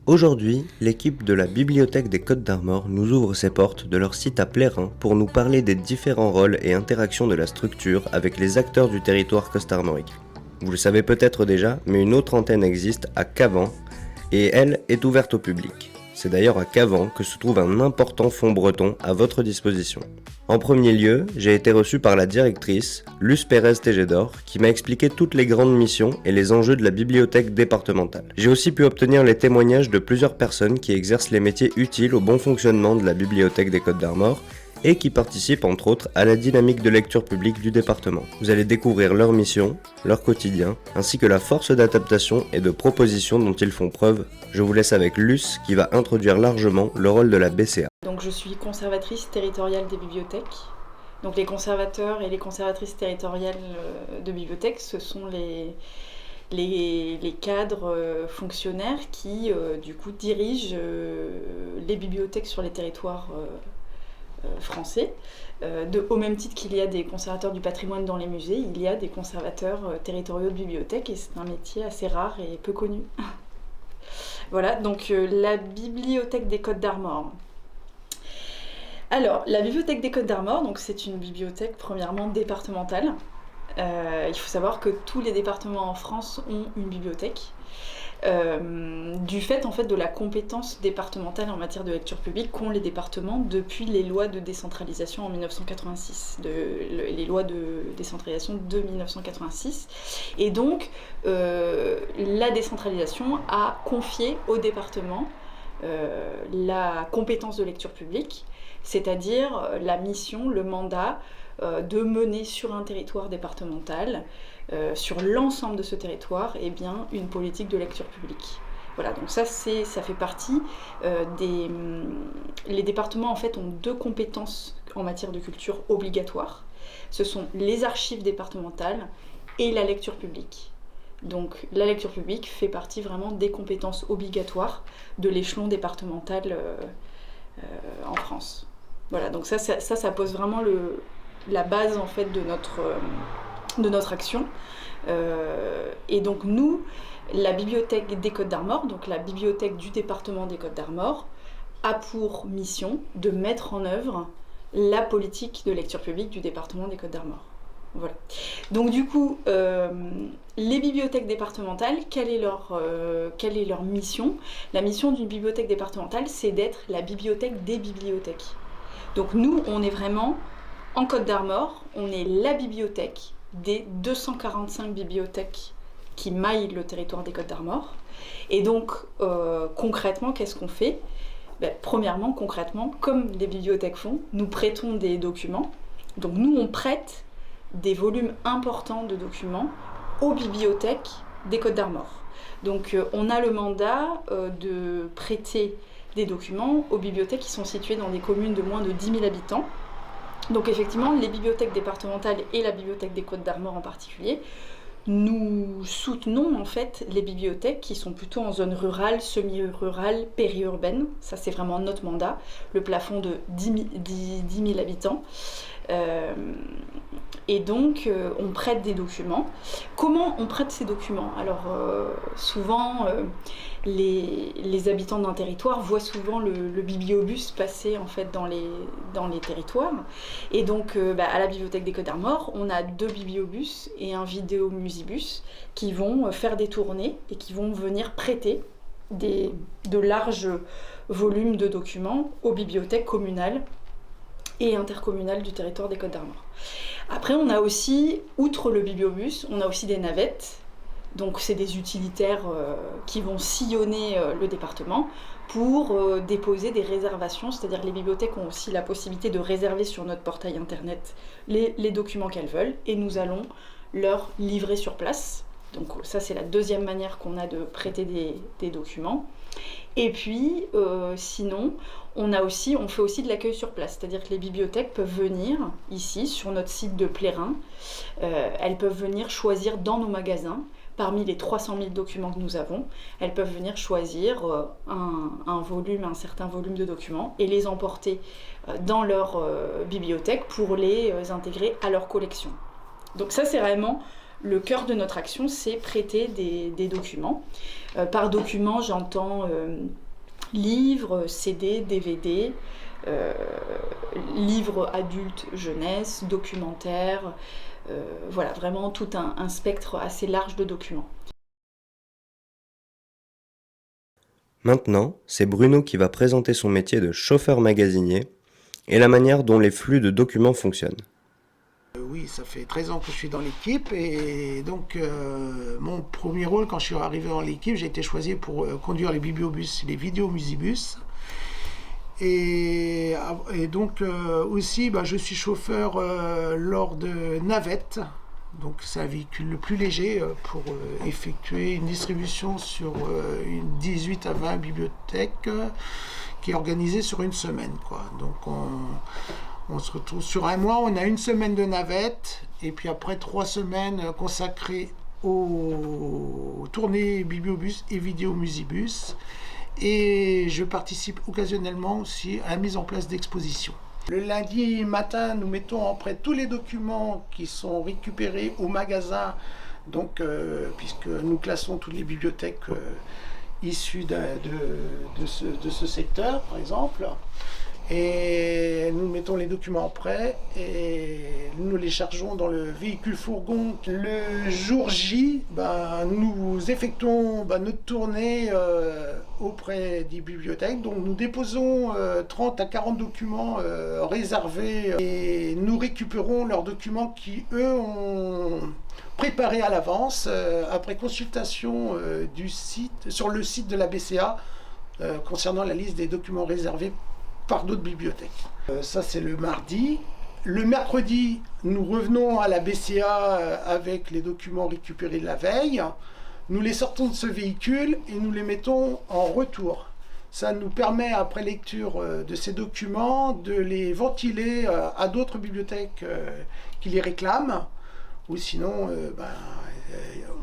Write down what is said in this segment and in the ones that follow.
Aujourd'hui, l'équipe de la Bibliothèque des Côtes d'Armor nous ouvre ses portes de leur site à Plérin pour nous parler des différents rôles et interactions de la structure avec les acteurs du territoire costarmorique. Vous le savez peut-être déjà, mais une autre antenne existe à Cavan et elle est ouverte au public. C'est d'ailleurs à Cavan que se trouve un important fonds breton à votre disposition. En premier lieu, j'ai été reçu par la directrice, Luce Pérez Tégédor, qui m'a expliqué toutes les grandes missions et les enjeux de la bibliothèque départementale. J'ai aussi pu obtenir les témoignages de plusieurs personnes qui exercent les métiers utiles au bon fonctionnement de la bibliothèque des Côtes d'Armor et qui participent entre autres à la dynamique de lecture publique du département. Vous allez découvrir leur mission, leur quotidien, ainsi que la force d'adaptation et de proposition dont ils font preuve. Je vous laisse avec Luce qui va introduire largement le rôle de la BCA. Donc je suis conservatrice territoriale des bibliothèques. Donc les conservateurs et les conservatrices territoriales de bibliothèques, ce sont les cadres fonctionnaires qui du coup dirigent les bibliothèques sur les territoires français. Au même titre qu'il y a des conservateurs du patrimoine dans les musées, il y a des conservateurs territoriaux de bibliothèques et c'est un métier assez rare et peu connu. Voilà, donc la Bibliothèque des Côtes d'Armor. Alors, la Bibliothèque des Côtes d'Armor, donc c'est une bibliothèque premièrement départementale. Il faut savoir que tous les départements en France ont une bibliothèque. Du fait en fait de la compétence départementale en matière de lecture publique qu'ont les départements depuis les lois de décentralisation en 1986, les lois de décentralisation de 1986. Et donc la décentralisation a confié au département la compétence de lecture publique, c'est-à-dire la mission, le mandat de mener sur un territoire départemental, sur l'ensemble de ce territoire, eh bien, une politique de lecture publique. Voilà, donc ça fait partie les départements en fait ont deux compétences en matière de culture obligatoires. Ce sont les archives départementales et la lecture publique. Donc la lecture publique fait partie vraiment des compétences obligatoires de l'échelon départemental en France. Voilà, donc ça pose vraiment la base en fait de notre action. Et donc nous, la Bibliothèque des Côtes d'Armor, donc la bibliothèque du département des Côtes d'Armor, a pour mission de mettre en œuvre la politique de lecture publique du département des Côtes d'Armor. Voilà. Donc du coup, les bibliothèques départementales, quelle est leur mission ? La mission d'une bibliothèque départementale, c'est d'être la bibliothèque des bibliothèques. Donc nous, on est vraiment, en Côtes d'Armor, on est la bibliothèque des 245 bibliothèques qui maillent le territoire des Côtes d'Armor. Et donc, concrètement, qu'est-ce qu'on fait ? Premièrement, concrètement, comme les bibliothèques font, nous prêtons des documents. Donc nous, on prête des volumes importants de documents aux bibliothèques des Côtes d'Armor. Donc on a le mandat de prêter des documents aux bibliothèques qui sont situées dans des communes de moins de 10 000 habitants. Donc effectivement, les bibliothèques départementales et la bibliothèque des Côtes d'Armor en particulier, nous soutenons en fait les bibliothèques qui sont plutôt en zone rurale, semi-rurale, périurbaine. Ça c'est vraiment notre mandat, le plafond de 10 000 habitants. Et donc on prête des documents. Comment on prête ces documents ? Alors souvent les habitants d'un territoire voient souvent le bibliobus passer en fait dans les territoires. Et donc à la Bibliothèque des Côtes d'Armor, on a 2 bibliobus et un vidéomusibus qui vont faire des tournées et qui vont venir prêter de larges volumes de documents aux bibliothèques communales et intercommunales du territoire des Côtes d'Armor. Après, on a aussi, outre le bibliobus, on a aussi des navettes. Donc c'est des utilitaires qui vont sillonner le département pour déposer des réservations, c'est-à-dire que les bibliothèques ont aussi la possibilité de réserver sur notre portail internet les documents qu'elles veulent et nous allons leur livrer sur place. Donc ça c'est la deuxième manière qu'on a de prêter des documents. Et puis sinon, on fait aussi de l'accueil sur place, c'est-à-dire que les bibliothèques peuvent venir ici sur notre site de Plérin, elles peuvent venir choisir dans nos magasins. Parmi les 300 000 documents que nous avons, elles peuvent venir choisir un certain volume de documents et les emporter dans leur bibliothèque pour les intégrer à leur collection. Donc ça, c'est vraiment Le cœur de notre action, c'est prêter des documents. Par documents, j'entends livres, CD, DVD, livres adultes, jeunesse, documentaires, voilà, vraiment tout un spectre assez large de documents. Maintenant, c'est Bruno qui va présenter son métier de chauffeur magasinier et la manière dont les flux de documents fonctionnent. Oui, ça fait 13 ans que je suis dans l'équipe et donc mon premier rôle quand je suis arrivé dans l'équipe, j'ai été choisi pour conduire les bibliobus, les vidéomusibus. Et donc aussi, je suis chauffeur lors de navettes. Donc c'est un véhicule le plus léger pour effectuer une distribution sur une 18 à 20 bibliothèques qui est organisée sur une semaine, quoi. Donc on se retrouve sur un mois, on a une semaine de navette et puis après 3 semaines consacrées aux tournées bibliobus et vidéomusibus. Et je participe occasionnellement aussi à la mise en place d'expositions. Le lundi matin, nous mettons en prêt tous les documents qui sont récupérés au magasin, donc, puisque nous classons toutes les bibliothèques issues de ce secteur, par exemple. Et nous mettons les documents en prêt et nous les chargeons dans le véhicule fourgon. Le jour J, nous effectuons notre tournée auprès des bibliothèques. Donc nous déposons 30 à 40 documents réservés et nous récupérons leurs documents qui, eux, ont préparé à l'avance après consultation du site, sur le site de la BCA concernant la liste des documents réservés par d'autres bibliothèques. Ça, c'est le mardi. Le mercredi, nous revenons à la BCA avec les documents récupérés de la veille. Nous les sortons de ce véhicule et nous les mettons en retour. Ça nous permet, après lecture de ces documents, de les ventiler à d'autres bibliothèques qui les réclament. Ou sinon,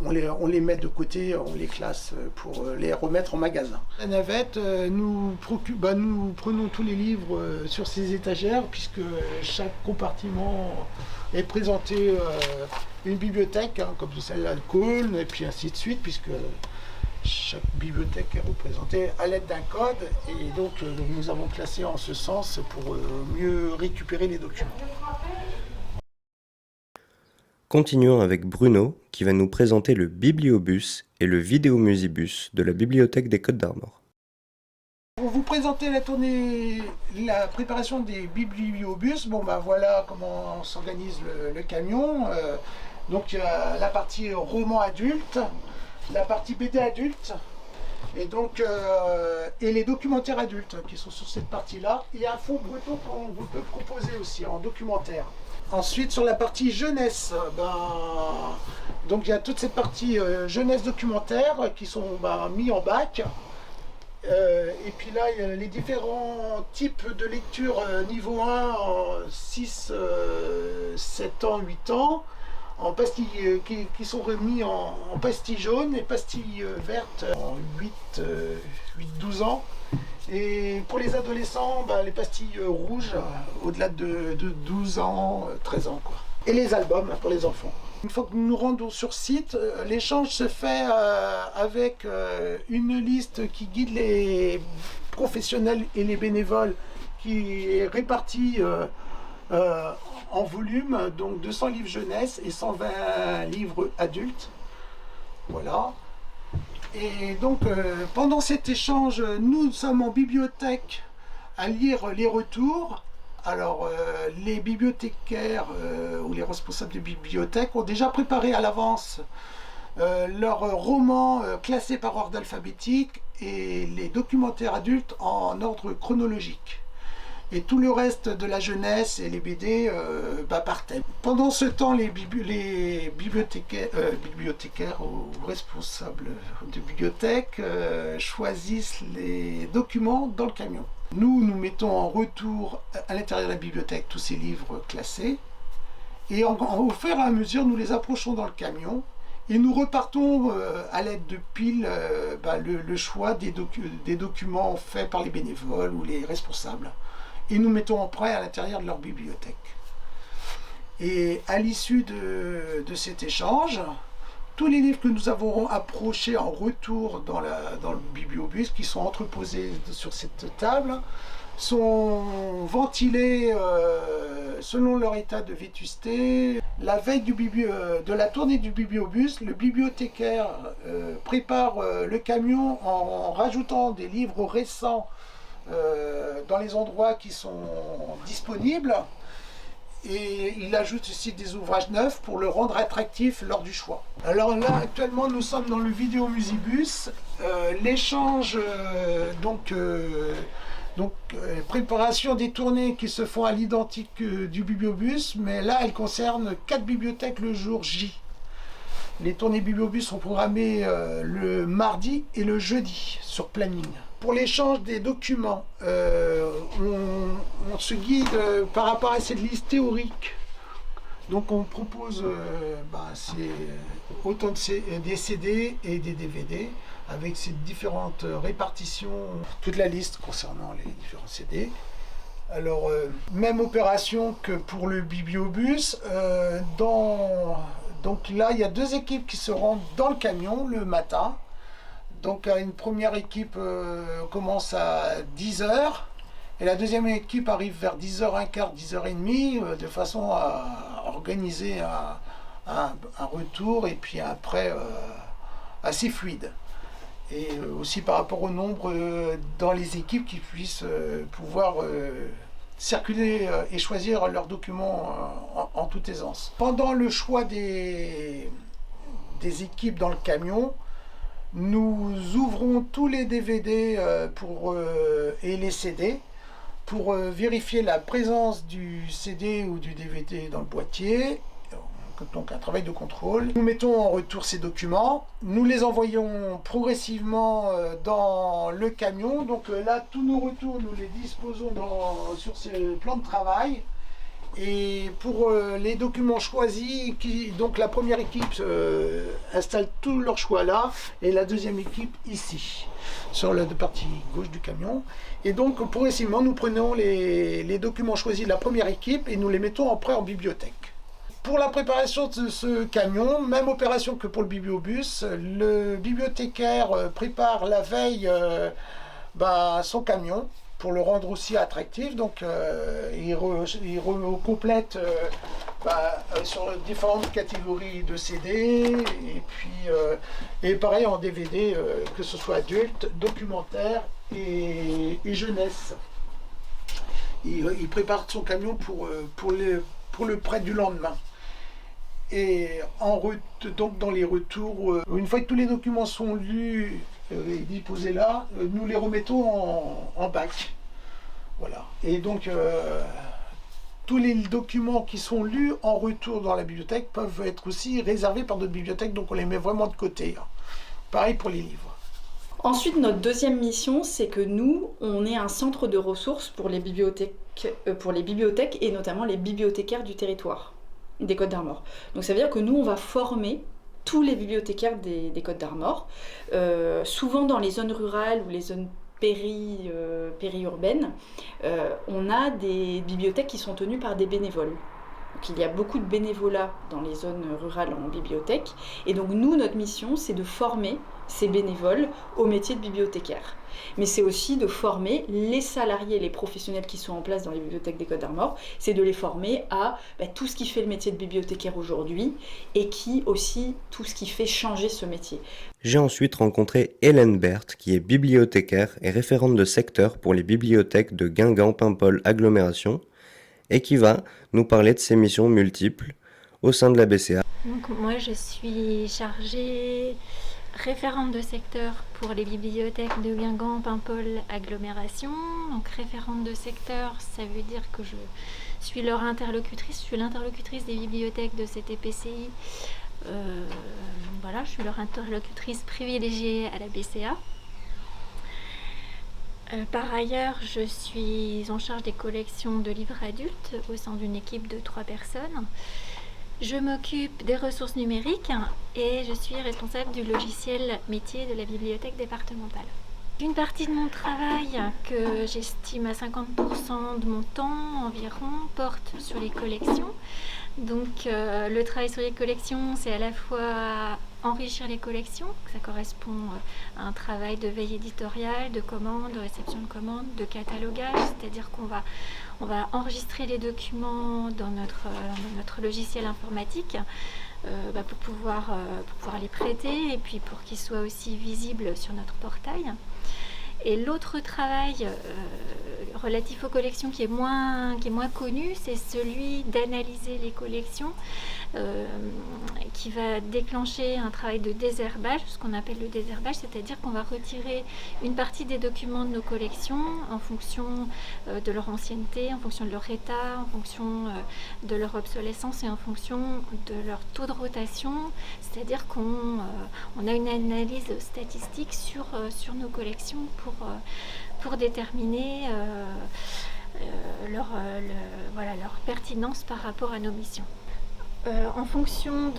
on les met de côté, on les classe pour les remettre en magasin. La navette, nous prenons tous les livres sur ces étagères, puisque chaque compartiment est présenté une bibliothèque, comme celle-là de Cône, et puis ainsi de suite, puisque chaque bibliothèque est représentée à l'aide d'un code, et donc nous avons classé en ce sens pour mieux récupérer les documents. Continuons avec Bruno qui va nous présenter le bibliobus et le vidéomusibus de la bibliothèque des Côtes d'Armor. Pour vous présenter la préparation des bibliobus, voilà comment s'organise le camion. Donc il y a la partie roman adulte, la partie BD adulte, et donc et les documentaires adultes qui sont sur cette partie-là, et un fond breton qu'on vous peut proposer aussi en documentaire. Ensuite, sur la partie jeunesse, donc il y a toute cette partie jeunesse documentaire qui sont mis en bac. Et puis là, il y a les différents types de lecture niveau 1 en 6, 7 ans, 8 ans, en pastilles, qui sont remis en pastilles jaunes et pastilles vertes en 8-12 ans. Et pour les adolescents, les pastilles rouges au-delà de 12 ans, 13 ans, quoi. Et les albums pour les enfants. Une fois que nous nous rendons sur site, l'échange se fait avec une liste qui guide les professionnels et les bénévoles, qui est répartie en volume, donc 200 livres jeunesse et 120 livres adultes. Voilà. Et donc, pendant cet échange, nous sommes en bibliothèque à lire les retours. Alors, les bibliothécaires ou les responsables de bibliothèque ont déjà préparé à l'avance leurs romans classés par ordre alphabétique et les documentaires adultes en ordre chronologique. Et tout le reste de la jeunesse et les BD par thème. Pendant ce temps, les bibliothécaires ou responsables de bibliothèque choisissent les documents dans le camion. Nous mettons en retour à l'intérieur de la bibliothèque tous ces livres classés. Et au fur et à mesure, nous les approchons dans le camion. Et nous repartons à l'aide de piles le choix des documents faits par les bénévoles ou les responsables. Et nous mettons en prêt à l'intérieur de leur bibliothèque. Et à l'issue de cet échange, tous les livres que nous avons approchés en retour dans le bibliobus, qui sont entreposés sur cette table, sont ventilés selon leur état de vétusté. La veille de la tournée du bibliobus, le bibliothécaire prépare le camion en rajoutant des livres récents dans les endroits qui sont disponibles. Et il ajoute aussi des ouvrages neufs pour le rendre attractif lors du choix. Alors là, actuellement, nous sommes dans le Vidéomusibus. L'échange, préparation des tournées qui se font à l'identique du bibliobus, mais là, elles concernent 4 bibliothèques le jour J. Les tournées bibliobus sont programmées le mardi et le jeudi sur planning. Pour l'échange des documents, on se guide par rapport à cette liste théorique. Donc on propose autant des CD et des DVD avec ces différentes répartitions, toute la liste concernant les différents CD. Alors, même opération que pour le bibliobus. Donc là, il y a 2 équipes qui se rendent dans le camion le matin. Donc une première équipe commence à 10h et la deuxième équipe arrive vers 10h15, 10h30 de façon à organiser un retour et puis après assez fluide. Et aussi par rapport au nombre dans les équipes qui puissent pouvoir circuler et choisir leurs documents en toute aisance. Pendant le choix des équipes dans le camion, nous ouvrons tous les DVD et les CD pour vérifier la présence du CD ou du DVD dans le boîtier, donc un travail de contrôle. Nous mettons en retour ces documents, nous les envoyons progressivement dans le camion, donc là tous nos retours nous les disposons sur ce plan de travail. Et pour les documents choisis, donc la première équipe installe tous leurs choix là, et la deuxième équipe ici, sur la partie gauche du camion. Et donc progressivement, nous prenons les documents choisis de la première équipe et nous les mettons après en bibliothèque. Pour la préparation de ce camion, même opération que pour le bibliobus, le bibliothécaire prépare la veille son camion, pour le rendre aussi attractif, donc il complète sur différentes catégories de CD, et pareil en DVD, que ce soit adulte, documentaire et jeunesse. Il prépare son camion pour le prêt du lendemain. Et donc dans les retours, une fois que tous les documents sont lus et disposés là, nous les remettons en bac. Voilà. Et donc tous les documents qui sont lus en retour dans la bibliothèque peuvent être aussi réservés par d'autres bibliothèques, donc on les met vraiment de côté. Pareil pour les livres. Ensuite, notre deuxième mission, c'est que nous, on est un centre de ressources pour les bibliothèques et notamment les bibliothécaires du territoire des Côtes d'Armor. Donc ça veut dire que nous, on va former tous les bibliothécaires des Côtes d'Armor, souvent dans les zones rurales ou les zones périurbaines, on a des bibliothèques qui sont tenues par des bénévoles. Donc il y a beaucoup de bénévolat dans les zones rurales en bibliothèque. Et donc nous, notre mission, c'est de former ces bénévoles au métier de bibliothécaire. Mais c'est aussi de former les salariés, les professionnels qui sont en place dans les bibliothèques des Côtes d'Armor, c'est de les former à tout ce qui fait le métier de bibliothécaire aujourd'hui et tout ce qui fait changer ce métier. J'ai ensuite rencontré Hélène Berthe, qui est bibliothécaire et référente de secteur pour les bibliothèques de Guingamp-Paimpol Agglomération, et qui va nous parler de ses missions multiples au sein de la BCA. Donc moi je suis chargée référente de secteur pour les bibliothèques de Guingamp-Paimpol Agglomération. Donc référente de secteur, ça veut dire que je suis leur interlocutrice, je suis l'interlocutrice des bibliothèques de cette EPCI. Je suis leur interlocutrice privilégiée à la BCA. Par ailleurs, je suis en charge des collections de livres adultes au sein d'une équipe de 3 personnes. Je m'occupe des ressources numériques et je suis responsable du logiciel métier de la bibliothèque départementale. Une partie de mon travail, que j'estime à 50% de mon temps environ, porte sur les collections. Donc le travail sur les collections, c'est à la fois enrichir les collections, ça correspond à un travail de veille éditoriale, de commande, de réception de commandes, de catalogage, c'est-à-dire qu'on va enregistrer les documents dans notre logiciel informatique pour pouvoir les prêter et puis pour qu'ils soient aussi visibles sur notre portail. Et l'autre travail relatif aux collections qui est moins connu, c'est celui d'analyser les collections, qui va déclencher un travail de désherbage, ce qu'on appelle le désherbage, c'est-à-dire qu'on va retirer une partie des documents de nos collections en fonction de leur ancienneté, en fonction de leur état, en fonction de leur obsolescence et en fonction de leur taux de rotation, c'est-à-dire qu'on a une analyse statistique sur nos collections pour déterminer leur pertinence par rapport à nos missions. En fonction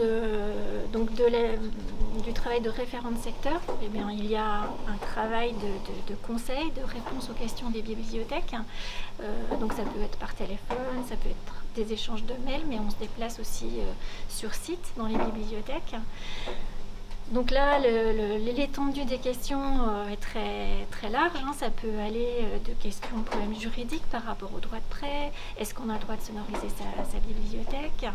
du travail de référent de secteur, eh bien, il y a un travail de conseil, de réponse aux questions des bibliothèques. Donc ça peut être par téléphone, ça peut être des échanges de mails, mais on se déplace aussi sur site dans les bibliothèques. Donc là, l'étendue des questions est très, très large. Ça peut aller de questions de problèmes juridiques par rapport au droit de prêt. Est-ce qu'on a le droit de sonoriser sa bibliothèque ?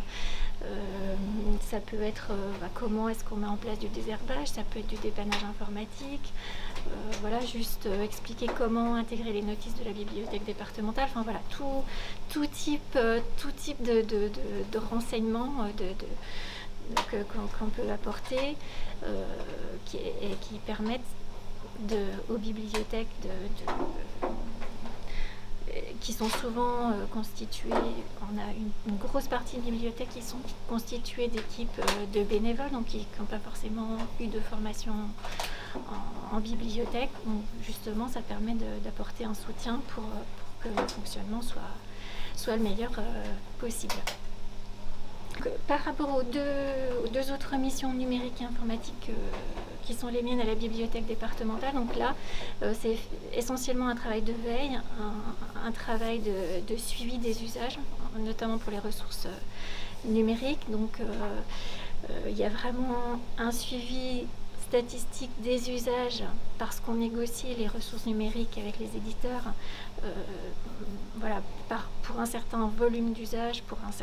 Ça peut être comment est-ce qu'on met en place du désherbage, ça peut être du dépannage informatique. Juste expliquer comment intégrer les notices de la bibliothèque départementale. Enfin voilà, tout type de renseignements qu'on peut apporter qui permettent aux bibliothèques qui sont souvent constituées, on a une grosse partie de bibliothèques qui sont constituées d'équipes de bénévoles, donc qui n'ont pas forcément eu de formation en bibliothèque. Donc justement, ça permet d'apporter un soutien pour que le fonctionnement soit le meilleur possible. Par rapport aux deux autres missions numériques et informatiques qui sont les miennes à la bibliothèque départementale, donc là, c'est essentiellement un travail de veille, un travail de suivi des usages, notamment pour les ressources numériques. Donc, il y a vraiment un suivi statistique des usages parce qu'on négocie les ressources numériques avec les éditeurs pour un certain volume d'usage, pour un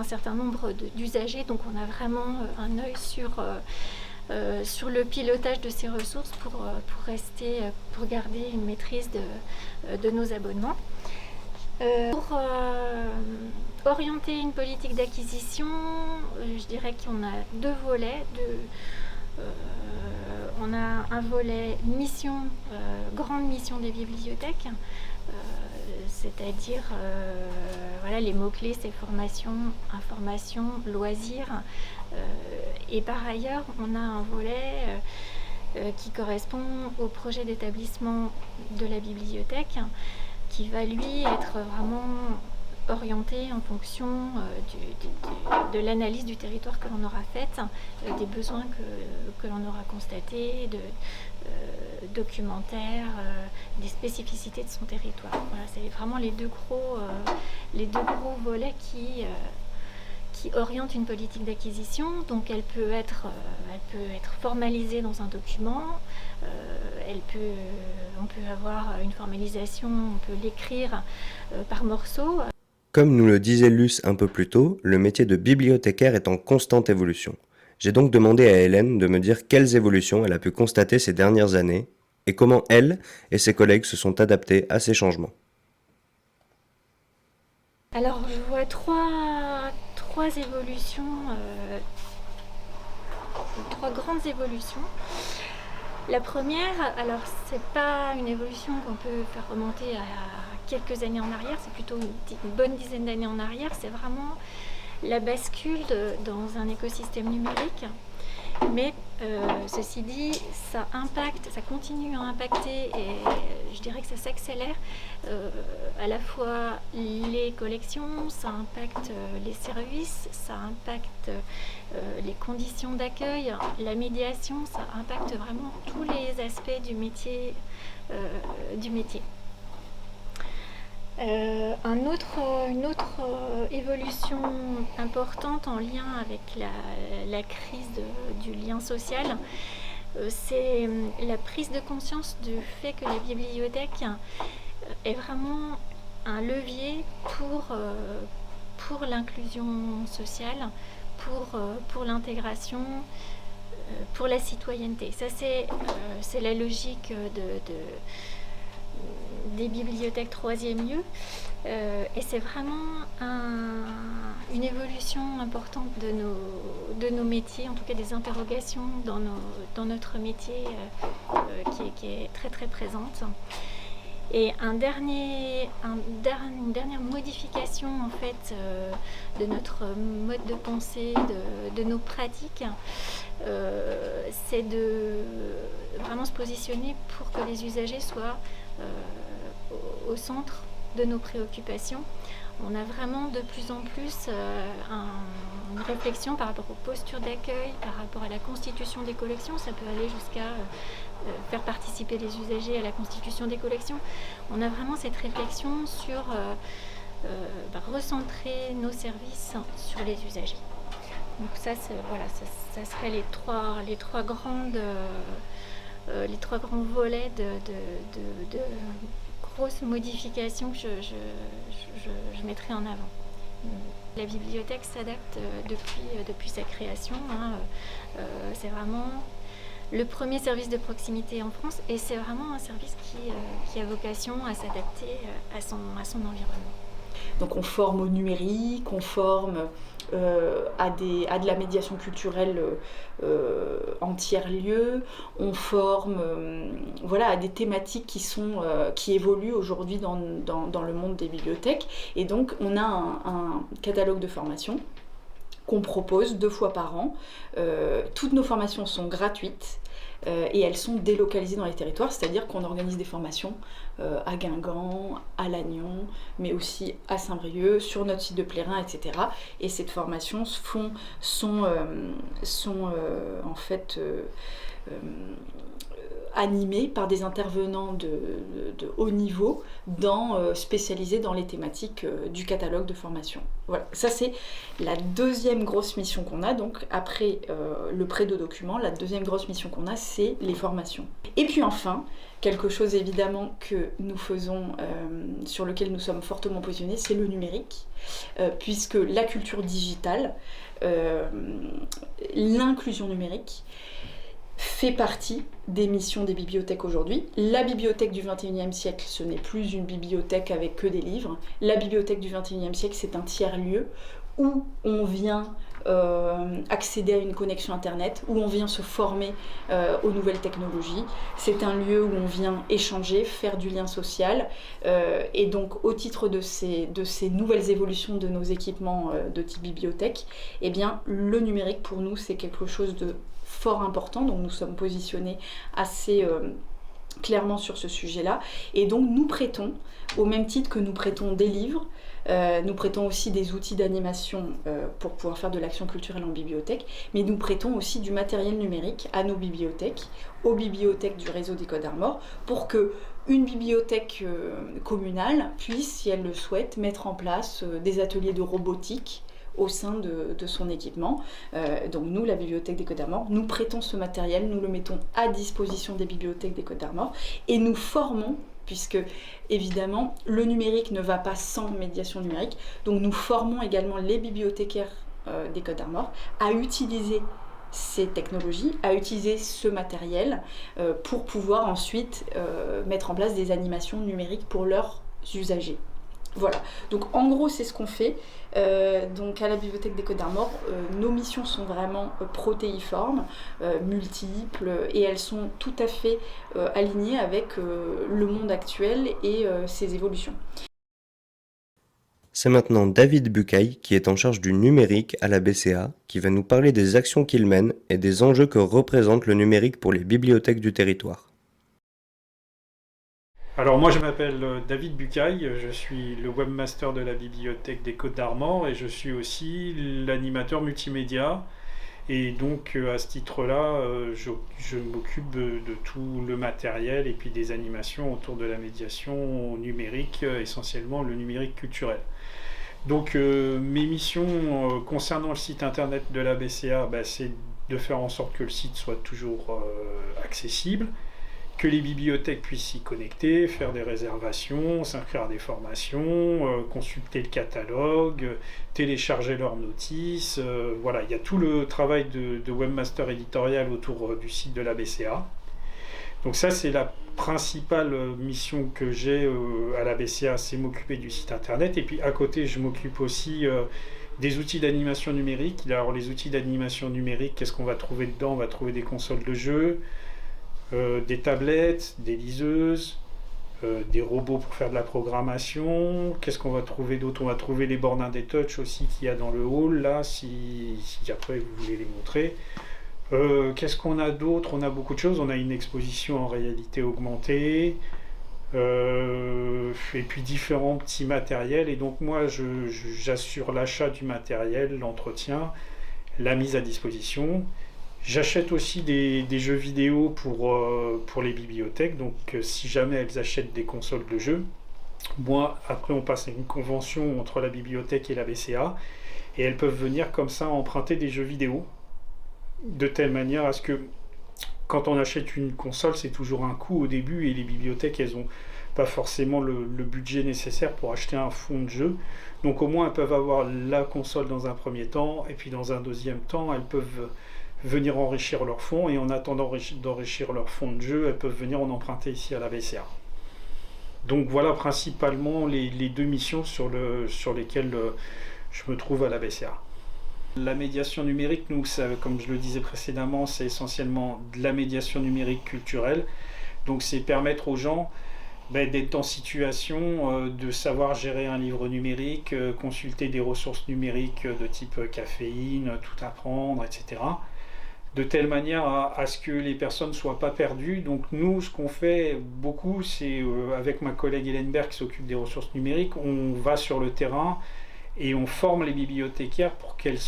certain nombre d'usagers. Donc on a vraiment un œil sur le pilotage de ces ressources pour garder une maîtrise de nos abonnements. Pour orienter une politique d'acquisition, je dirais qu'on a deux volets. On a un volet mission, grande mission des bibliothèques, c'est-à-dire les mots-clés, c'est formation, information, loisirs. Et par ailleurs, on a un volet qui correspond au projet d'établissement de la bibliothèque, qui va lui être vraiment orienté en fonction de l'analyse du territoire que l'on aura faite, des besoins que l'on aura constatés, documentaires, des spécificités de son territoire. Voilà, c'est vraiment les deux gros volets qui orientent une politique d'acquisition. Donc elle peut être formalisée dans un document, on peut avoir une formalisation, on peut l'écrire par morceaux. Comme nous le disait Luce un peu plus tôt, le métier de bibliothécaire est en constante évolution. J'ai donc demandé à Hélène de me dire quelles évolutions elle a pu constater ces dernières années et comment elle et ses collègues se sont adaptés à ces changements. Alors je vois trois évolutions, trois grandes évolutions. La première, alors c'est pas une évolution qu'on peut faire remonter à quelques années en arrière, c'est plutôt une bonne dizaine d'années en arrière, c'est vraiment la bascule dans un écosystème numérique Mais ceci dit, ça continue à impacter et je dirais que ça s'accélère à la fois les collections, ça impacte les services, ça impacte les conditions d'accueil, la médiation, ça impacte vraiment tous les aspects du métier. Une autre évolution importante en lien avec la crise du lien social, c'est la prise de conscience du fait que la bibliothèque est vraiment un levier pour l'inclusion sociale, pour l'intégration, pour la citoyenneté. Ça, c'est la logique des bibliothèques troisième lieu, et c'est vraiment une évolution importante de nos métiers, en tout cas des interrogations dans notre métier qui est très très présente. Et une dernière modification en fait de notre mode de pensée, de nos pratiques, c'est de vraiment se positionner pour que les usagers soient au centre de nos préoccupations. On a vraiment de plus en plus une réflexion par rapport aux postures d'accueil, par rapport à la constitution des collections. Ça peut aller jusqu'à faire participer les usagers à la constitution des collections. On a vraiment cette réflexion sur recentrer nos services sur les usagers. Donc ça serait les trois grands volets de grosses modifications que je mettrai en avant. La bibliothèque s'adapte depuis sa création. C'est vraiment le premier service de proximité en France et c'est vraiment un service qui a vocation à s'adapter à son environnement. Donc on forme au numérique, on forme à de la médiation culturelle en tiers-lieu, on forme à des thématiques qui évoluent aujourd'hui dans le monde des bibliothèques. Et donc on a un catalogue de formation qu'on propose 2 fois par an. Toutes nos formations sont gratuites et elles sont délocalisées dans les territoires, c'est-à-dire qu'on organise des formations à Guingamp, à Lannion, mais aussi à Saint-Brieuc, sur notre site de Plérin, etc. Et ces formations sont en fait animés par des intervenants de haut niveau spécialisés dans les thématiques du catalogue de formation. Voilà, ça c'est la deuxième grosse mission qu'on a, donc après le prêt de documents, la deuxième grosse mission qu'on a, c'est les formations. Et puis enfin, quelque chose évidemment que nous faisons, sur lequel nous sommes fortement positionnés, c'est le numérique, puisque la culture digitale, l'inclusion numérique, fait partie des missions des bibliothèques aujourd'hui. La bibliothèque du XXIe siècle, ce n'est plus une bibliothèque avec que des livres. La bibliothèque du XXIe siècle, c'est un tiers-lieu où on vient accéder à une connexion internet, où on vient se former aux nouvelles technologies. C'est un lieu où on vient échanger, faire du lien social. Et donc, au titre de ces nouvelles évolutions de nos équipements de type bibliothèque, eh bien, le numérique, pour nous, c'est quelque chose de fort important, donc nous sommes positionnés assez clairement sur ce sujet-là, et donc nous prêtons, au même titre que nous prêtons des livres, nous prêtons aussi des outils d'animation pour pouvoir faire de l'action culturelle en bibliothèque, mais nous prêtons aussi du matériel numérique à nos bibliothèques, aux bibliothèques du réseau des Côtes d'Armor, pour que une bibliothèque communale puisse, si elle le souhaite, mettre en place des ateliers de robotique au sein de son équipement. Donc nous, la Bibliothèque des Côtes d'Armor, nous prêtons ce matériel, nous le mettons à disposition des bibliothèques des Côtes d'Armor et nous formons, puisque évidemment le numérique ne va pas sans médiation numérique, donc nous formons également les bibliothécaires des Côtes d'Armor à utiliser ces technologies, à utiliser ce matériel pour pouvoir ensuite mettre en place des animations numériques pour leurs usagers. Voilà, donc en gros c'est ce qu'on fait. Donc à la Bibliothèque des Côtes d'Armor, nos missions sont vraiment protéiformes, multiples, et elles sont tout à fait alignées avec le monde actuel et ses évolutions. C'est maintenant David Bucaille qui est en charge du numérique à la BCA, qui va nous parler des actions qu'il mène et des enjeux que représente le numérique pour les bibliothèques du territoire. Alors moi je m'appelle David Bucaille, je suis le webmaster de la bibliothèque des Côtes d'Armor et je suis aussi l'animateur multimédia. Et donc à ce titre-là, je m'occupe de tout le matériel et puis des animations autour de la médiation numérique, essentiellement le numérique culturel. Donc mes missions concernant le site internet de la BCA, c'est de faire en sorte que le site soit toujours accessible, que les bibliothèques puissent s'y connecter, faire des réservations, s'inscrire à des formations, consulter le catalogue, télécharger leurs notices. Voilà, il y a tout le travail de webmaster éditorial autour du site de la BCA. Donc ça, c'est la principale mission que j'ai à la BCA, c'est m'occuper du site internet. Et puis à côté, je m'occupe aussi des outils d'animation numérique. Alors les outils d'animation numérique, qu'est-ce qu'on va trouver dedans? On va trouver des consoles de jeux, des tablettes, des liseuses, des robots pour faire de la programmation. Qu'est-ce qu'on va trouver d'autre? On va trouver les bornes Indetouch aussi qu'il y a dans le hall, là, si après vous voulez les montrer. Qu'est-ce qu'on a d'autre? On a beaucoup de choses. On a une exposition en réalité augmentée, et puis différents petits matériels. Et donc moi, j'assure l'achat du matériel, l'entretien, la mise à disposition. J'achète aussi des jeux vidéo pour les bibliothèques, donc si jamais elles achètent des consoles de jeux, moi après on passe à une convention entre la bibliothèque et la BCA, et elles peuvent venir comme ça emprunter des jeux vidéo, de telle manière à ce que quand on achète une console, c'est toujours un coût au début, et les bibliothèques elles n'ont pas forcément le budget nécessaire pour acheter un fonds de jeu, donc au moins elles peuvent avoir la console dans un premier temps, et puis dans un deuxième temps elles peuvent venir enrichir leur fonds, et en attendant d'enrichir leur fonds de jeu, elles peuvent venir en emprunter ici à la BCA. Donc voilà principalement les deux missions sur lesquelles je me trouve à la BCA. La médiation numérique, nous, ça, comme je le disais précédemment, c'est essentiellement de la médiation numérique culturelle. Donc c'est permettre aux gens d'être en situation de savoir gérer un livre numérique, consulter des ressources numériques de type caféine, tout apprendre, etc. De telle manière à ce que les personnes ne soient pas perdues. Donc nous, ce qu'on fait beaucoup, c'est avec ma collègue Hélène Berg qui s'occupe des ressources numériques, on va sur le terrain et on forme les bibliothécaires pour qu'elles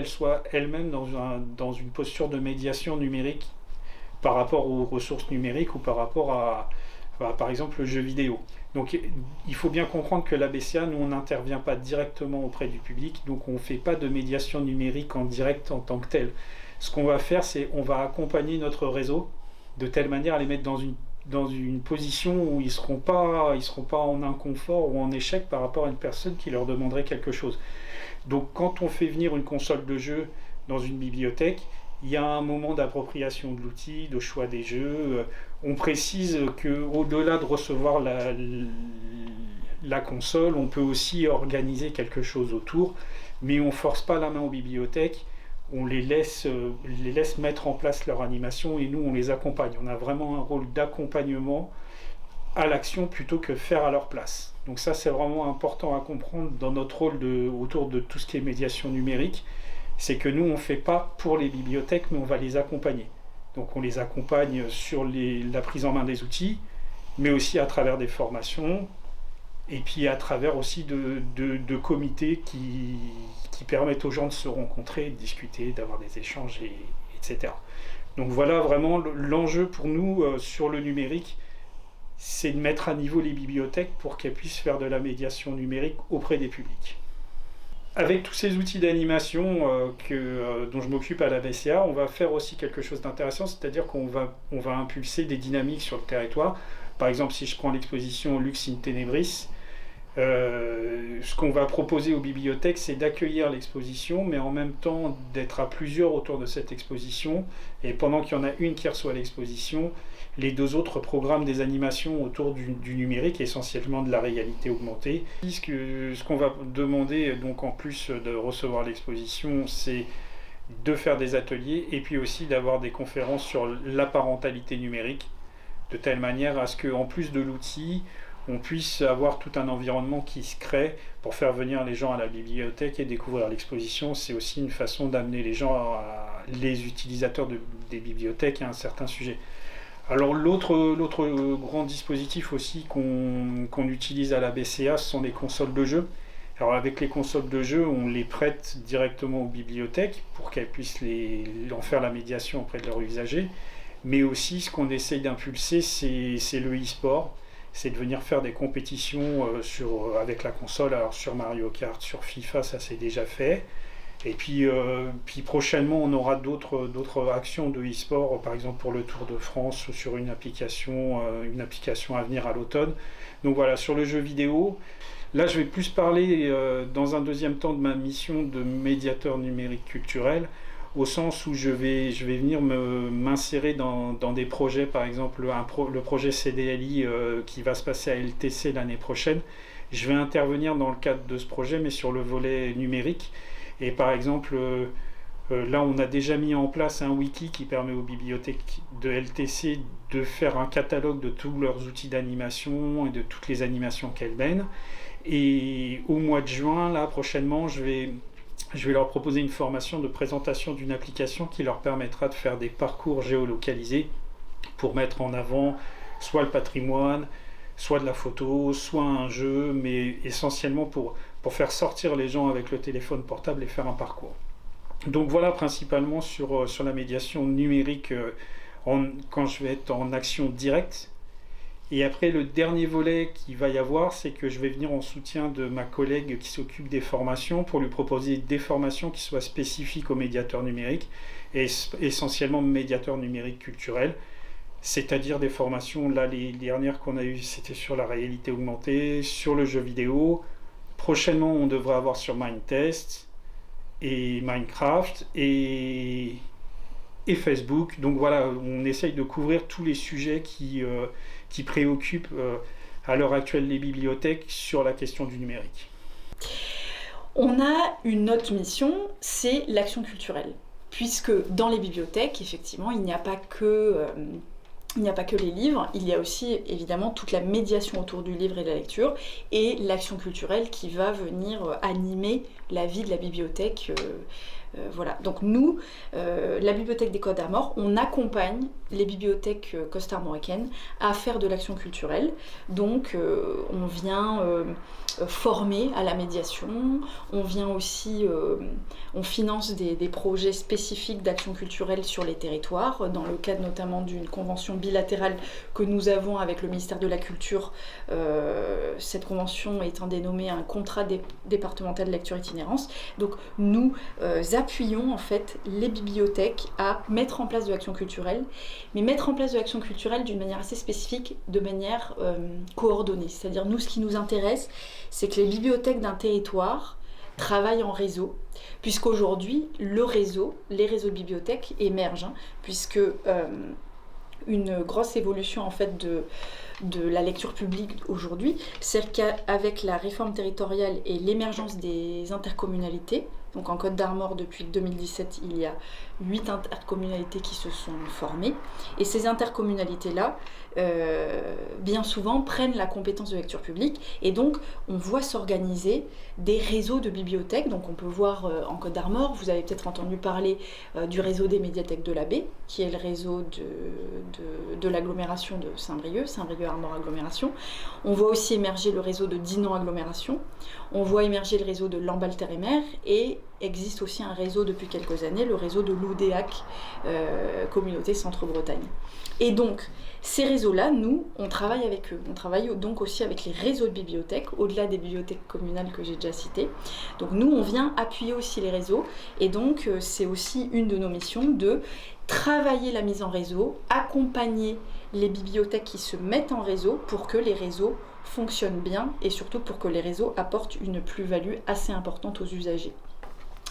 soient elles-mêmes dans une posture de médiation numérique par rapport aux ressources numériques ou par rapport à par exemple le jeu vidéo. Donc il faut bien comprendre que la BCA, nous on n'intervient pas directement auprès du public, donc on ne fait pas de médiation numérique en direct en tant que tel. Ce qu'on va faire, c'est on va accompagner notre réseau de telle manière à les mettre dans une position où ils seront pas en inconfort ou en échec par rapport à une personne qui leur demanderait quelque chose. Donc quand on fait venir une console de jeu dans une bibliothèque, il y a un moment d'appropriation de l'outil, de choix des jeux. On précise qu'au-delà de recevoir la console, on peut aussi organiser quelque chose autour, mais on ne force pas la main aux bibliothèques. On les laisse mettre en place leur animation et nous on les accompagne. On a vraiment un rôle d'accompagnement à l'action plutôt que faire à leur place. Donc ça c'est vraiment important à comprendre dans notre rôle autour de tout ce qui est médiation numérique, c'est que nous on ne fait pas pour les bibliothèques, mais on va les accompagner. Donc on les accompagne sur la prise en main des outils, mais aussi à travers des formations, et puis à travers aussi de comités qui permettent aux gens de se rencontrer, de discuter, d'avoir des échanges, etc. Donc voilà vraiment l'enjeu pour nous sur le numérique, c'est de mettre à niveau les bibliothèques pour qu'elles puissent faire de la médiation numérique auprès des publics. Avec tous ces outils d'animation dont je m'occupe à la BCA, on va faire aussi quelque chose d'intéressant, c'est-à-dire qu'on va impulser des dynamiques sur le territoire. Par exemple, si je prends l'exposition Lux in Tenebris, ce qu'on va proposer aux bibliothèques, c'est d'accueillir l'exposition, mais en même temps d'être à plusieurs autour de cette exposition. Et pendant qu'il y en a une qui reçoit l'exposition, les deux autres programment des animations autour du numérique, essentiellement de la réalité augmentée. Ce qu'on va demander, donc en plus de recevoir l'exposition, c'est de faire des ateliers et puis aussi d'avoir des conférences sur la parentalité numérique, de telle manière à ce qu'en plus de l'outil, on puisse avoir tout un environnement qui se crée pour faire venir les gens à la bibliothèque et découvrir l'exposition. C'est aussi une façon d'amener les gens, les utilisateurs des bibliothèques à un certain sujet. Alors l'autre grand dispositif aussi qu'on utilise à la BCA, ce sont les consoles de jeux. Alors avec les consoles de jeux, on les prête directement aux bibliothèques pour qu'elles puissent en faire la médiation auprès de leurs usagers. Mais aussi, ce qu'on essaye d'impulser, c'est le e-sport. C'est de venir faire des compétitions avec la console. Alors sur Mario Kart, sur FIFA, ça c'est déjà fait. Et puis prochainement, on aura d'autres actions de e-sport, par exemple pour le Tour de France, sur une application à venir à l'automne. Donc voilà, sur le jeu vidéo, là je vais plus parler dans un deuxième temps de ma mission de médiateur numérique culturel, au sens où je vais venir m'insérer dans des projets, par exemple le projet CDLI qui va se passer à LTC l'année prochaine. Je vais intervenir dans le cadre de ce projet, mais sur le volet numérique. Et par exemple, là on a déjà mis en place un wiki qui permet aux bibliothèques de LTC de faire un catalogue de tous leurs outils d'animation et de toutes les animations qu'elles mènent. Et au mois de juin, là prochainement, je vais leur proposer une formation de présentation d'une application qui leur permettra de faire des parcours géolocalisés pour mettre en avant soit le patrimoine, soit de la photo, soit un jeu, mais essentiellement pour faire sortir les gens avec le téléphone portable et faire un parcours. Donc voilà principalement sur la médiation numérique quand je vais être en action directe. Et après, le dernier volet qu'il va y avoir, c'est que je vais venir en soutien de ma collègue qui s'occupe des formations pour lui proposer des formations qui soient spécifiques aux médiateurs numériques et essentiellement médiateurs numériques culturels, c'est-à-dire des formations, là les dernières qu'on a eues, c'était sur la réalité augmentée, sur le jeu vidéo. Prochainement, on devrait avoir sur Mindtest et Minecraft et Facebook. Donc voilà, on essaye de couvrir tous les sujets qui préoccupent à l'heure actuelle les bibliothèques sur la question du numérique. On a une autre mission, c'est l'action culturelle. Puisque dans les bibliothèques, effectivement, il n'y a pas que les livres, il y a aussi évidemment toute la médiation autour du livre et de la lecture et l'action culturelle qui va venir animer la vie de la bibliothèque. Voilà. Donc nous, la Bibliothèque des Côtes d'Armor, on accompagne les bibliothèques costarmoricaines à faire de l'action culturelle. Donc on vient former à la médiation, on vient aussi, on finance des projets spécifiques d'action culturelle sur les territoires, dans le cadre notamment d'une convention bilatérale que nous avons avec le ministère de la Culture, cette convention étant dénommée un contrat départemental de lecture itinérance. Donc nous appuyons en fait les bibliothèques à mettre en place de l'action culturelle, mais mettre en place de l'action culturelle d'une manière assez spécifique, de manière coordonnée. C'est-à-dire nous, ce qui nous intéresse, c'est que les bibliothèques d'un territoire travaillent en réseau, puisqu'aujourd'hui, les réseaux de bibliothèques émergent, puisque une grosse évolution en fait de la lecture publique aujourd'hui, c'est qu'avec la réforme territoriale et l'émergence des intercommunalités, donc en Côte d'Armor depuis 2017, il y a 8 intercommunalités qui se sont formées, et ces intercommunalités-là, bien souvent, prennent la compétence de lecture publique, et donc on voit s'organiser des réseaux de bibliothèques. Donc on peut voir en Côte d'Armor, vous avez peut-être entendu parler du réseau des médiathèques de la Baie, qui est le réseau de l'agglomération de Saint-Brieuc, Saint-Brieuc-Armor agglomération. On voit aussi émerger le réseau de Dinan agglomération, on voit émerger le réseau de Lamballe-Terre-et-Mer, et existe aussi un réseau depuis quelques années, le réseau de l'Oudéac, communauté Centre-Bretagne. Et donc, ces réseaux-là, nous, on travaille avec eux. On travaille donc aussi avec les réseaux de bibliothèques, au-delà des bibliothèques communales que j'ai déjà citées. Donc nous, on vient appuyer aussi les réseaux, et donc c'est aussi une de nos missions de travailler la mise en réseau, accompagner les bibliothèques qui se mettent en réseau pour que les réseaux fonctionnent bien, et surtout pour que les réseaux apportent une plus-value assez importante aux usagers.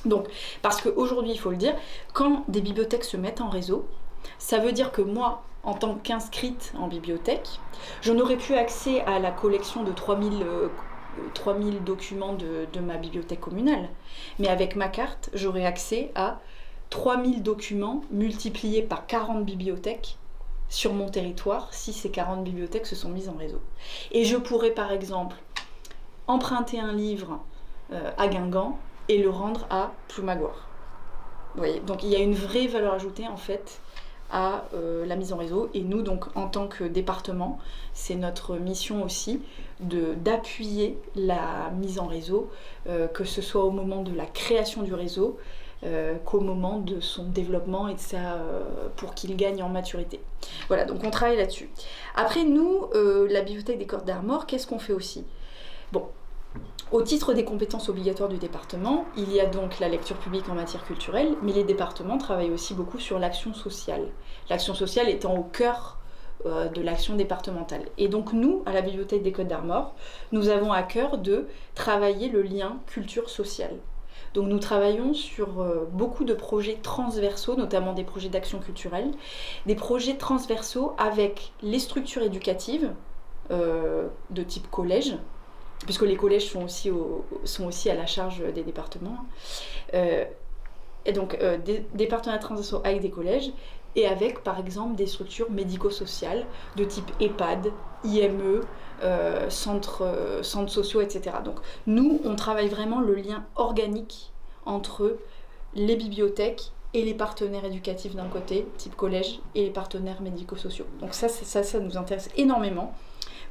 Donc, parce qu'aujourd'hui, il faut le dire, quand des bibliothèques se mettent en réseau, ça veut dire que moi, en tant qu'inscrite en bibliothèque, je n'aurais plus accès à la collection de 3000 documents de ma bibliothèque communale. Mais avec ma carte, j'aurai accès à 3000 documents multipliés par 40 bibliothèques sur mon territoire si ces 40 bibliothèques se sont mises en réseau. Et je pourrais par exemple emprunter un livre à Guingamp et le rendre à Ploumagoire. Vous voyez, donc il y a une vraie valeur ajoutée en fait à la mise en réseau. Et nous, donc, en tant que département, c'est notre mission aussi d'appuyer la mise en réseau, que ce soit au moment de la création du réseau, qu'au moment de son développement et de pour qu'il gagne en maturité. Voilà, donc on travaille là-dessus. Après, nous, la Bibliothèque des Côtes d'Armor, qu'est-ce qu'on fait aussi? Bon, au titre des compétences obligatoires du département, il y a donc la lecture publique en matière culturelle, mais les départements travaillent aussi beaucoup sur l'action sociale. L'action sociale étant au cœur de l'action départementale. Et donc nous, à la Bibliothèque des Côtes d'Armor, nous avons à cœur de travailler le lien culture-sociale. Donc nous travaillons sur beaucoup de projets transversaux, notamment des projets d'action culturelle, des projets transversaux avec les structures éducatives de type collège, puisque les collèges sont aussi à la charge des départements. Et donc des partenariats transversaux avec des collèges et avec par exemple des structures médico-sociales de type EHPAD, IME, centres sociaux, etc. Donc nous, on travaille vraiment le lien organique entre les bibliothèques et les partenaires éducatifs d'un côté, type collège, et les partenaires médico-sociaux. Donc ça nous intéresse énormément.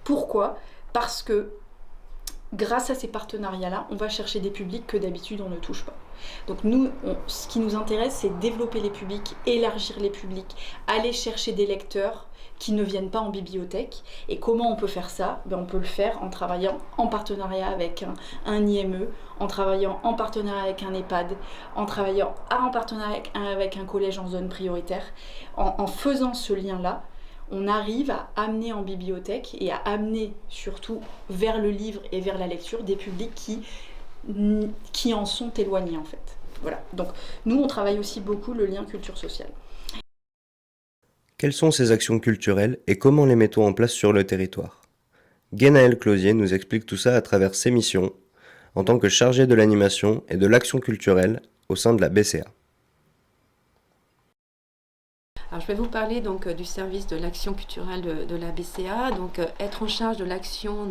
Pourquoi ? Parce que grâce à ces partenariats-là, on va chercher des publics que d'habitude on ne touche pas. Donc nous, ce qui nous intéresse, c'est développer les publics, élargir les publics, aller chercher des lecteurs qui ne viennent pas en bibliothèque. Et comment on peut faire ça ? On peut le faire en travaillant en partenariat avec un IME, en travaillant en partenariat avec un EHPAD, en travaillant en partenariat avec un collège en zone prioritaire. En faisant ce lien-là, on arrive à amener en bibliothèque et à amener surtout vers le livre et vers la lecture des publics qui en sont éloignés en fait. Voilà. Donc nous, on travaille aussi beaucoup le lien culture-sociale. Quelles sont ces actions culturelles et comment les mettons en place sur le territoire ? Guénaël Closier nous explique tout ça à travers ses missions en tant que chargé de l'animation et de l'action culturelle au sein de la BCA. Alors, je vais vous parler donc du service de l'action culturelle de la BCA. Donc, être en charge de l'action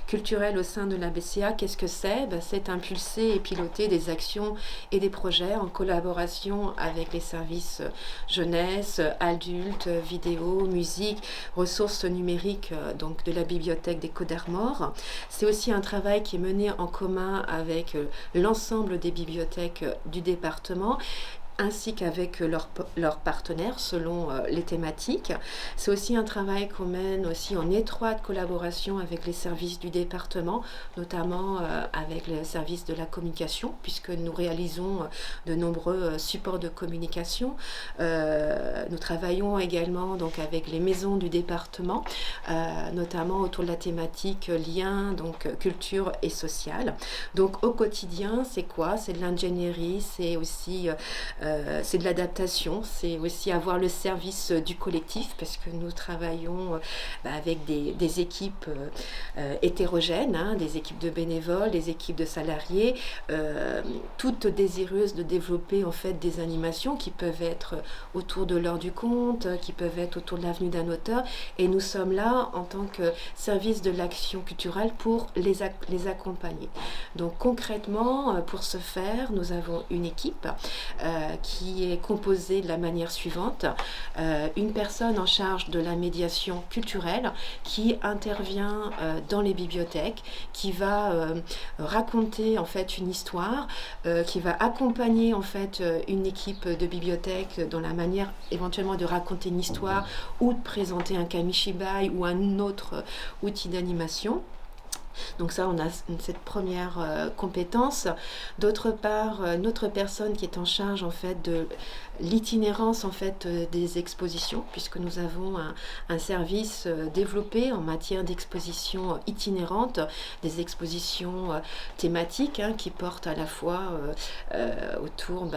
culturelle au sein de la BCA, qu'est-ce que c'est ? C'est impulser et piloter des actions et des projets en collaboration avec les services jeunesse, adultes, vidéo, musique, ressources numériques donc de la Bibliothèque des Côtes d'Armor. C'est aussi un travail qui est mené en commun avec l'ensemble des bibliothèques du département, ainsi qu'avec leurs partenaires selon les thématiques. C'est aussi un travail qu'on mène aussi en étroite collaboration avec les services du département, notamment avec le service de la communication, puisque nous réalisons de nombreux supports de communication. Nous travaillons également donc avec les maisons du département, notamment autour de la thématique lien, donc culture et social. Donc au quotidien, c'est quoi ? C'est de l'ingénierie, c'est aussi c'est de l'adaptation, c'est aussi avoir le service du collectif, parce que nous travaillons avec des équipes hétérogènes, des équipes de bénévoles, des équipes de salariés, toutes désireuses de développer en fait des animations qui peuvent être autour de l'heure du conte, qui peuvent être autour de l'avenue d'un auteur, et nous sommes là en tant que service de l'action culturelle pour les accompagner. Donc concrètement, pour ce faire, nous avons une équipe qui est composée de la manière suivante. Une personne en charge de la médiation culturelle qui intervient dans les bibliothèques, qui va raconter en fait une histoire, qui va accompagner en fait une équipe de bibliothèque dans la manière éventuellement de raconter une histoire ou de présenter un kamishibai ou un autre outil d'animation. Donc ça, on a cette première compétence. D'autre part, notre personne qui est en charge en fait de l'itinérance en fait des expositions, puisque nous avons un service développé en matière d'exposition itinérante, des expositions thématiques qui portent à la fois autour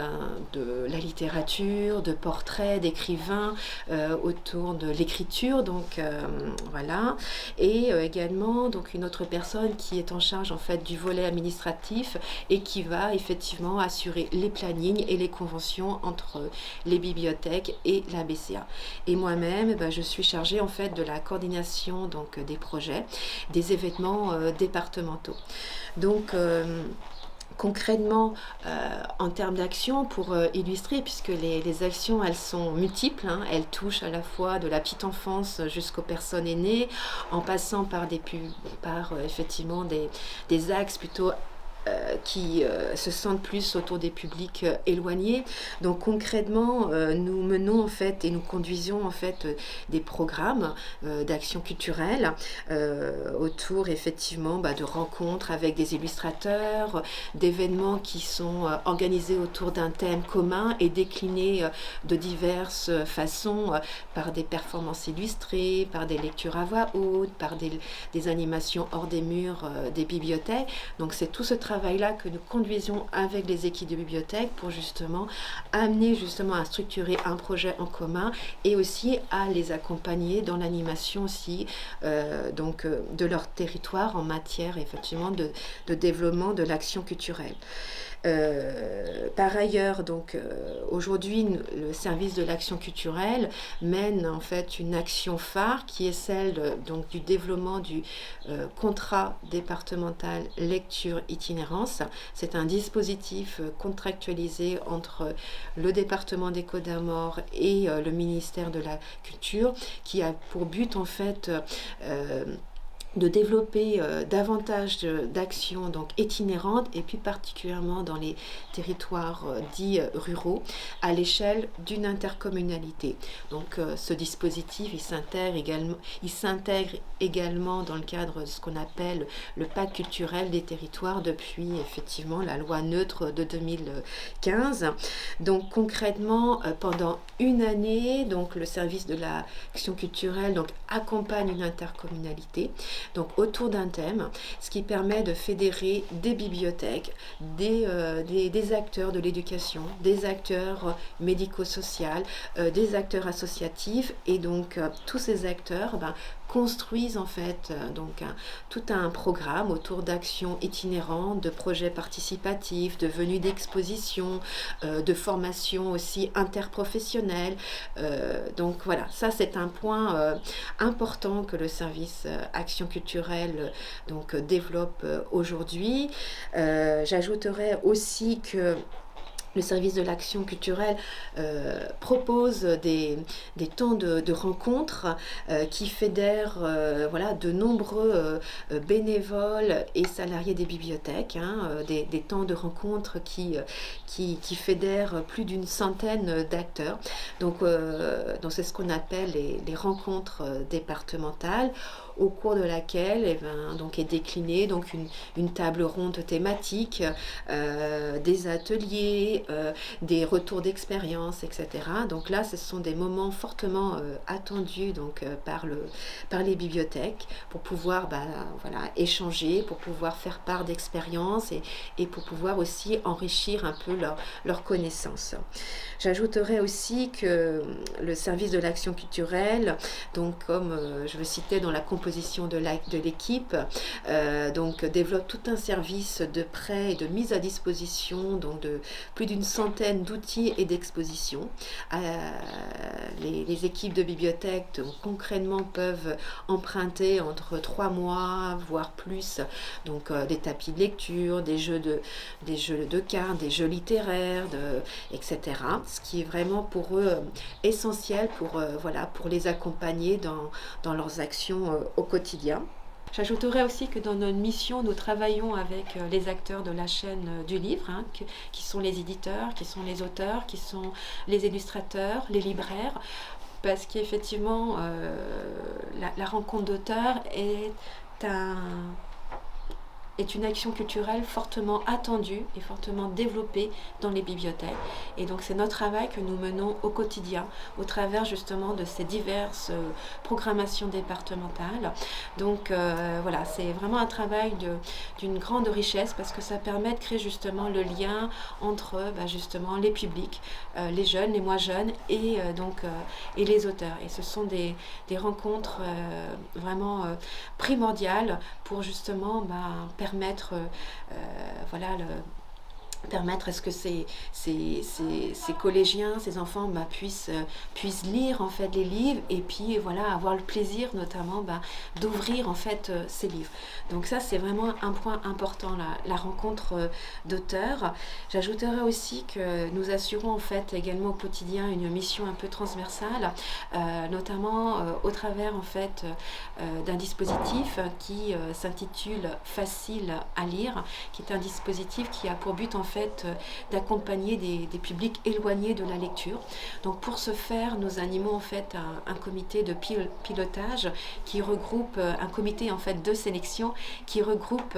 de la littérature, de portraits, d'écrivains, autour de l'écriture, donc voilà, et également donc une autre personne personne qui est en charge en fait du volet administratif et qui va effectivement assurer les plannings et les conventions entre les bibliothèques et la BCA. Et moi-même, je suis chargée en fait de la coordination donc des projets, des événements départementaux. Donc concrètement, en termes d'action, pour illustrer, puisque les actions, elles sont multiples, hein, elles touchent à la fois de la petite enfance jusqu'aux personnes aînées, en passant par effectivement des axes plutôt qui se sentent plus autour des publics éloignés. Donc concrètement, nous menons en fait et nous conduisons en fait des programmes d'action culturelle autour effectivement de rencontres avec des illustrateurs, d'événements qui sont organisés autour d'un thème commun et déclinés de diverses façons par des performances illustrées, par des lectures à voix haute, par des animations hors des murs des bibliothèques. Donc c'est tout ce travail-là que nous conduisons avec les équipes de bibliothèque pour justement amener à structurer un projet en commun et aussi à les accompagner dans l'animation aussi de leur territoire en matière effectivement de développement de l'action culturelle. Par ailleurs, aujourd'hui, le service de l'action culturelle mène en fait une action phare qui est celle du développement du contrat départemental lecture itinérance. C'est un dispositif contractualisé entre le département des Côtes-d'Armor et le ministère de la Culture qui a pour but en fait de développer davantage d'actions itinérantes et puis particulièrement dans les territoires dits ruraux à l'échelle d'une intercommunalité. Donc ce dispositif il s'intègre également dans le cadre de ce qu'on appelle le pacte culturel des territoires depuis effectivement la loi neutre de 2015. Donc concrètement pendant une année le service de l'action culturelle accompagne une intercommunalité autour d'un thème, ce qui permet de fédérer des bibliothèques, des acteurs de l'éducation, des acteurs médico-sociaux, des acteurs associatifs et tous ces acteurs construisent en fait tout un programme autour d'actions itinérantes, de projets participatifs, de venues d'expositions, de formations aussi interprofessionnelles. Voilà, ça c'est un point important que le service action culturelle développe aujourd'hui. J'ajouterais aussi que le service de l'action culturelle propose des temps de rencontres qui fédèrent de nombreux bénévoles et salariés des bibliothèques, des temps de rencontres qui fédèrent plus d'une centaine d'acteurs. Donc c'est ce qu'on appelle les rencontres départementales, au cours de laquelle est déclinée une table ronde thématique, des ateliers, des retours d'expérience, etc. Donc là, ce sont des moments fortement attendus par les bibliothèques pour pouvoir échanger, pour pouvoir faire part d'expériences et pour pouvoir aussi enrichir un peu leurs connaissances. J'ajouterais aussi que le service de l'action culturelle, comme je le citais dans la composition de l'équipe, développe tout un service de prêt et de mise à disposition de plus d'une centaine d'outils et d'expositions. Les équipes de bibliothèques concrètement peuvent emprunter entre 3 mois voire plus des tapis de lecture, des jeux de cartes, des jeux littéraires, etc. Ce qui est vraiment pour eux essentiel pour les accompagner dans leurs actions au quotidien. J'ajouterais aussi que dans notre mission, nous travaillons avec les acteurs de la chaîne du livre, qui sont les éditeurs, qui sont les auteurs, qui sont les illustrateurs, les libraires, parce qu'effectivement, la rencontre d'auteurs est est une action culturelle fortement attendue et fortement développée dans les bibliothèques. Et donc c'est notre travail que nous menons au quotidien, au travers justement de ces diverses programmations départementales. Donc voilà, c'est vraiment un travail d'une grande richesse parce que ça permet de créer justement le lien entre justement les publics, les jeunes, les moins jeunes et les auteurs. Et ce sont des rencontres vraiment primordiales pour justement permettre permettre à ce que ces collégiens, ces enfants puissent lire en fait les livres et puis avoir le plaisir notamment d'ouvrir en fait ces livres. Donc ça c'est vraiment un point important, la rencontre d'auteurs. J'ajouterai aussi que nous assurons en fait également au quotidien une mission un peu transversale, notamment au travers en fait d'un dispositif qui s'intitule Facile à lire, qui est un dispositif qui a pour but en fait d'accompagner des publics éloignés de la lecture. Donc pour ce faire, nous animons en fait un comité de pilotage qui regroupe un comité en fait de sélection qui regroupe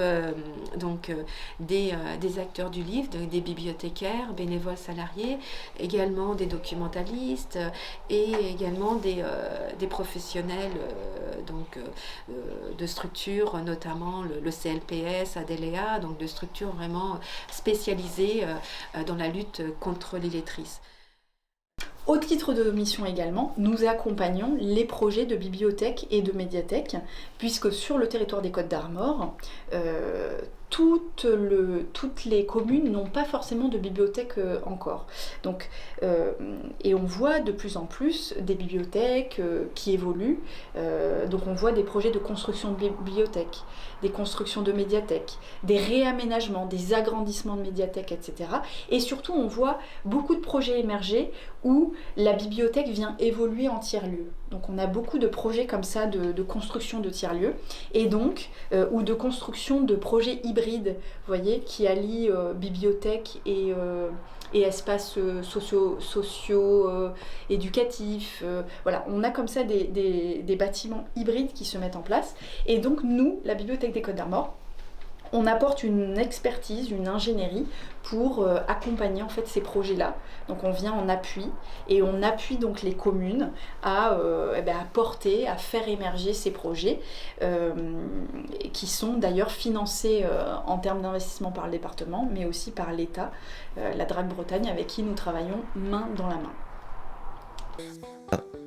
des acteurs du livre, des bibliothécaires, bénévoles salariés, également des documentalistes et également des professionnels de structures, notamment le CLPS, Adéléa, donc de structures vraiment spécialisées dans la lutte contre l'illettrisme. Au titre de mission également, nous accompagnons les projets de bibliothèques et de médiathèques, puisque sur le territoire des Côtes d'Armor, toutes les communes n'ont pas forcément de bibliothèque encore. Donc, et on voit de plus en plus des bibliothèques qui évoluent. Donc on voit des projets de construction de bibliothèques, des constructions de médiathèques, des réaménagements, des agrandissements de médiathèques, etc. Et surtout on voit beaucoup de projets émerger où la bibliothèque vient évoluer en tiers-lieu. Donc on a beaucoup de projets comme ça de construction de tiers-lieux et donc ou de construction de projets hybrides, vous voyez, qui allient bibliothèque et espaces socio-éducatifs. Voilà, on a comme ça des bâtiments hybrides qui se mettent en place. Et donc nous, la Bibliothèque des Côtes d'Armor, on apporte une expertise, une ingénierie pour accompagner en fait ces projets-là. Donc on vient en appui et on appuie donc les communes à porter, à faire émerger ces projets qui sont d'ailleurs financés en termes d'investissement par le département, mais aussi par l'État, la DRAC Bretagne, avec qui nous travaillons main dans la main.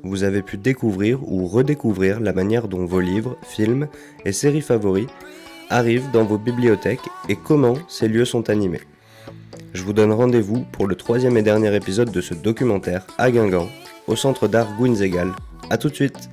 Vous avez pu découvrir ou redécouvrir la manière dont vos livres, films et séries favoris arrivent dans vos bibliothèques et comment ces lieux sont animés. Je vous donne rendez-vous pour le 3e et dernier épisode de ce documentaire à Guingamp, au Centre d'art Gouinzegal. A tout de suite!